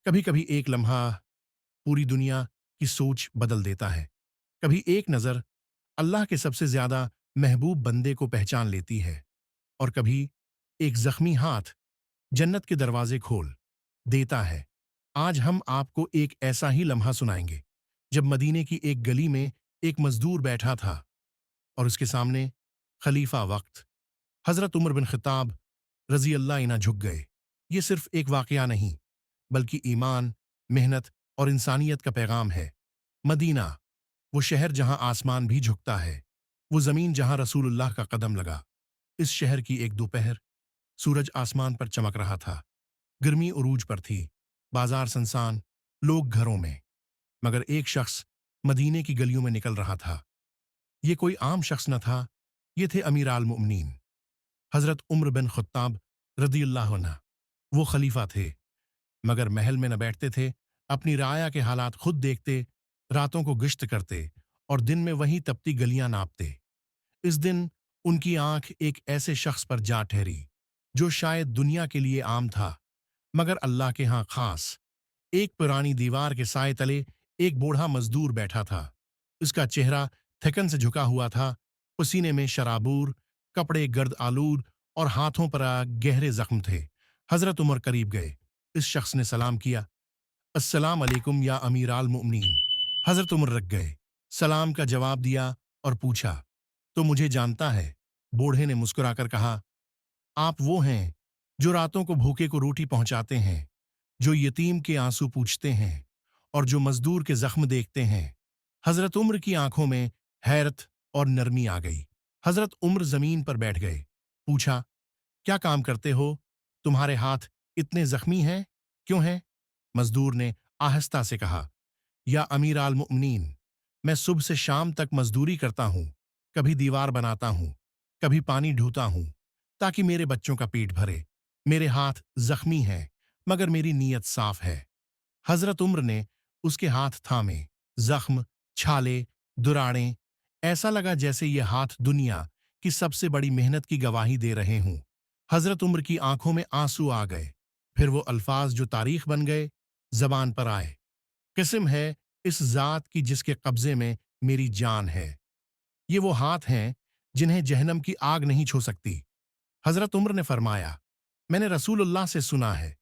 कभी कभी एक लम्हा पूरी दुनिया की सोच बदल देता है। कभी एक नज़र अल्लाह के सबसे ज्यादा महबूब बंदे को पहचान लेती है, और कभी एक जख्मी हाथ जन्नत के दरवाजे खोल देता है। आज हम आपको एक ऐसा ही लम्हा सुनाएंगे जब मदीने की एक गली में एक मजदूर बैठा था और उसके सामने खलीफा वक्त हजरत उमर बिन खिताब रजी अल्लाह इन्हा झुक गए। ये सिर्फ एक वाकया नहीं, बल्कि ईमान, मेहनत और इंसानियत का पैगाम है। मदीना, वो शहर जहां आसमान भी झुकता है, वो जमीन जहां रसूलुल्लाह का कदम लगा। इस शहर की एक दोपहर, सूरज आसमान पर चमक रहा था, गर्मी उरूज पर थी, बाजार सनसान, लोग घरों में, मगर एक शख्स मदीने की गलियों में निकल रहा था। ये कोई आम शख्स न था, ये थे अमीर आल मोमिनीन हजरत उम्र बिन खुत्ताब रदियल्लाहु अन्हु। वो खलीफा थे, मगर महल में न बैठते थे, अपनी राया के हालात खुद देखते, रातों को गश्त करते और दिन में वही तपती गलियां नापते। इस दिन उनकी आंख एक ऐसे शख्स पर जा ठहरी जो शायद दुनिया के लिए आम था, मगर अल्लाह के यहाँ खास। एक पुरानी दीवार के साए तले एक बूढ़ा मजदूर बैठा था। उसका चेहरा थकन से झुका हुआ था, पसीने में शराबूर, कपड़े गर्द आलूद और हाथों पर गहरे जख्म थे। हजरत उमर करीब गए। इस शख्स ने सलाम किया, अस्सलाम अलैकुम या अमीर आल मोमिनीन। हजरत उमर रख गए, सलाम का जवाब दिया और पूछा, तो मुझे जानता है? बूढ़े ने मुस्कुराकर कहा, आप वो हैं जो रातों को भूखे को रोटी पहुंचाते हैं, जो यतीम के आंसू पूछते हैं और जो मजदूर के जख्म देखते हैं। हजरत उम्र की आंखों में हैरत और नरमी आ गई। हजरत उम्र जमीन पर बैठ गए। पूछा, क्या काम करते हो? तुम्हारे हाथ इतने जख्मी हैं, क्यों हैं? मजदूर ने आहिस्ता से कहा, या अमीर आल मुअमिनीन, मैं सुबह से शाम तक मजदूरी करता हूं, कभी दीवार बनाता हूं, कभी पानी ढूंढता हूं, ताकि मेरे बच्चों का पेट भरे। मेरे हाथ जख्मी हैं, मगर मेरी नीयत साफ है। हजरत उम्र ने उसके हाथ थामे, जख्म, छाले, दुराड़ें, ऐसा लगा जैसे ये हाथ दुनिया की सबसे बड़ी मेहनत की गवाही दे रहे हों। हजरत उम्र की आंखों में आंसू आ गए। फिर वो अल्फाज जो तारीख बन गए जबान पर आए, किस्म है इस जात की जिसके कब्जे में मेरी जान है। ये वो हाथ हैं जिन्हें जहन्नम की आग नहीं छू सकती। हजरत उम्र ने फरमाया, मैंने रसूलुल्लाह से सुना है,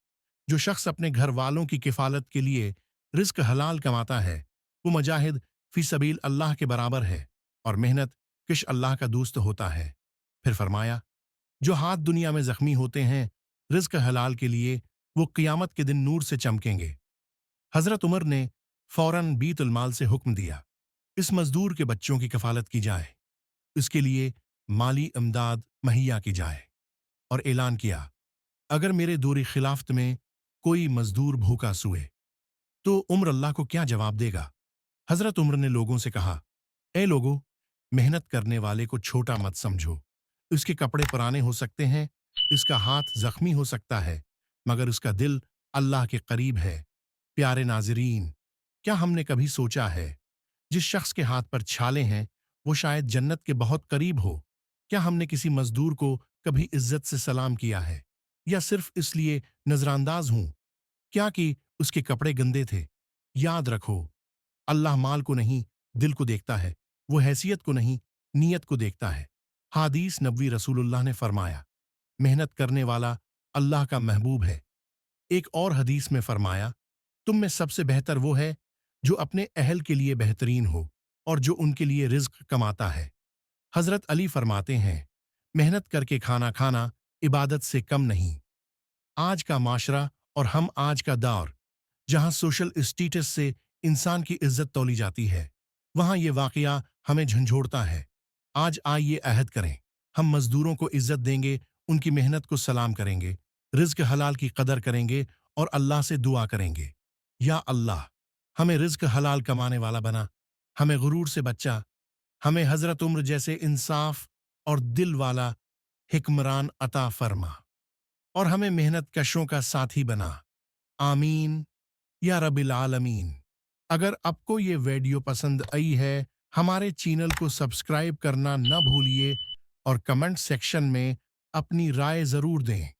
जो शख्स अपने घर वालों की किफालत के लिए रिस्क हलाल कमाता है, वो मुजाहिद फी सबील अल्लाह के बराबर है और मेहनत किश अल्लाह का दोस्त होता है। फिर फरमाया, जो हाथ दुनिया में जख्मी होते हैं रिस्क हलाल के लिए, वो क़ियामत के दिन नूर से चमकेंगे। हजरत उमर ने फौरन बीतुल माल से हुक्म दिया, इस मजदूर के बच्चों की कफालत की जाए, इसके लिए माली इमदाद मुहैया की जाए, और ऐलान किया, अगर मेरे दूरी खिलाफत में कोई मजदूर भूखा सोए तो उम्र अल्लाह को क्या जवाब देगा? हजरत उम्र ने लोगों से कहा, ए लोगों, मेहनत करने वाले को छोटा मत समझो। इसके कपड़े पुराने हो सकते हैं, इसका हाथ जख्मी हो सकता है, मगर उसका दिल अल्लाह के करीब है। प्यारे नाजरीन, क्या हमने कभी सोचा है, जिस शख्स के हाथ पर छाले हैं वो शायद जन्नत के बहुत करीब हो? क्या हमने किसी मजदूर को कभी इज्जत से सलाम किया है, या सिर्फ इसलिए नजरअंदाज हूं क्या कि उसके कपड़े गंदे थे? याद रखो, अल्लाह माल को नहीं दिल को देखता है, वो हैसियत को नहीं नीयत को देखता है। हादीस नबवी रसूलुल्लाह ने फरमाया, मेहनत करने वाला अल्लाह का महबूब है। एक और हदीस में फरमाया, तुम में सबसे बेहतर वो है जो अपने अहल के लिए बेहतरीन हो और जो उनके लिए रिज्क कमाता है। हजरत अली फरमाते हैं, मेहनत करके खाना खाना इबादत से कम नहीं। आज का माशरा और हम आज का दौर, जहां सोशल स्टेटस से इंसान की इज्जत तौली जाती है, वहां ये वाकया हमें झंझोड़ता है। आज आइए अहद करें, हम मजदूरों को इज्जत देंगे, उनकी मेहनत को सलाम करेंगे, रिज्क हलाल की कदर करेंगे और अल्लाह से दुआ करेंगे, या अल्लाह, हमें रिज्क हलाल कमाने वाला बना, हमें गुरूर से बच्चा, हमें हजरत उम्र जैसे इंसाफ और दिल वाला हिक्मरान अता फरमा, और हमें मेहनत कशों का साथी बना। आमीन या रबिल आलमीन। अगर आपको ये वीडियो पसंद आई है, हमारे चैनल को सब्सक्राइब करना न भूलिए और कमेंट सेक्शन में अपनी राय जरूर दें।